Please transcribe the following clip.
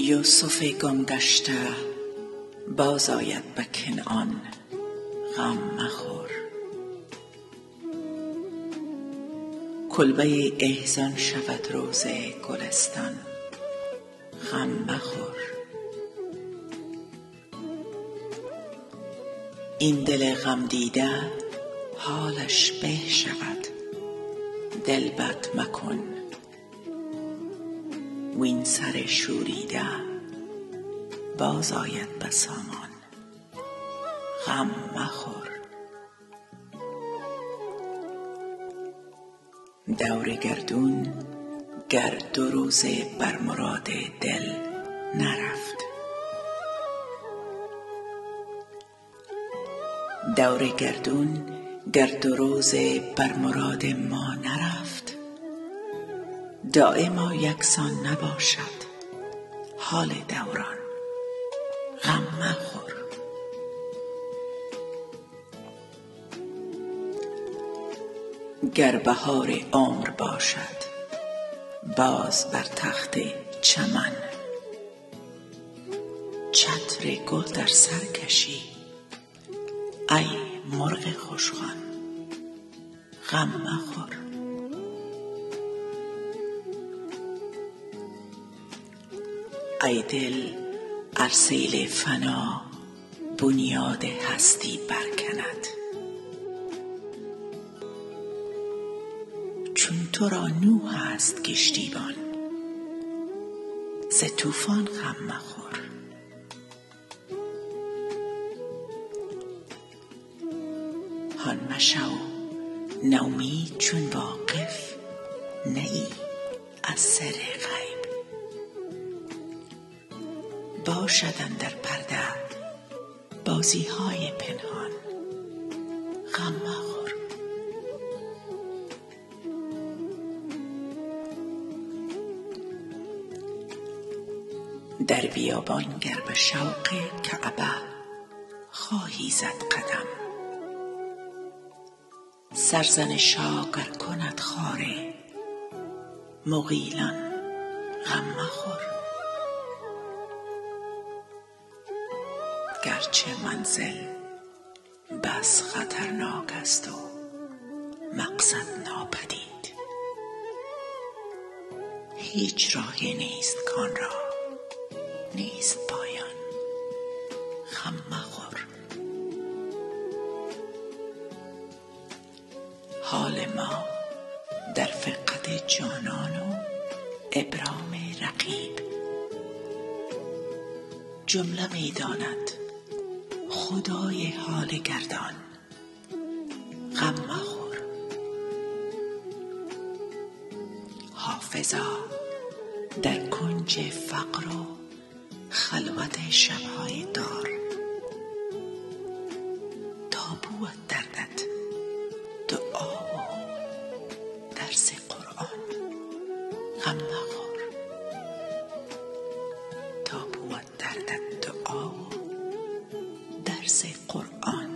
یوسف گم گشته باز آید به کنعان، غم مخور. کلبه احزان شود روز گلستان، غم مخور. این دل غم دیده حالش به شود، دل بد مکن. وین سر شوریده باز آید به سامان، غم مخور. دور گردون گر 2 روزه بر مراد دل نرفت، دور گردون گر 2 روزه بر مراد ما نرفت. دائما یکسان نباشد حال دوران، غم مخور. گر بهار عمر باشد باز بر تخت چمن، چتر گل در سر کشی ای مرغ خوشخوان، غم مخور. ای دل ار سیل فنا بنیاد هستی برکند، چون تو را نوح است کشتیبان ز طوفان غم مخور. هان مشو نومید چون واقف نه ای از سر غیب، باشد اندر پرده بازی‌های پنهان، غم مخور. در بیابان گر به شوق کعبه خواهی زد قدم، سرزنشا گر کند خاره مغیلان، غم مخور. گرچه منزل بس خطرناک است و مقصد ناپدید، هیچ راهی نیست کان را نیست پایان، غم مخور. حال ما در فرقت جانان و ابرام رقیب، جمله می داند خدای حال گردان، غم مخور. حافظا در کنج فقر و خلوت شب‌های دار، تابوت دردت دعا و درس قرآن، غم مخور. تابوت دردت دعا و درس قرآن.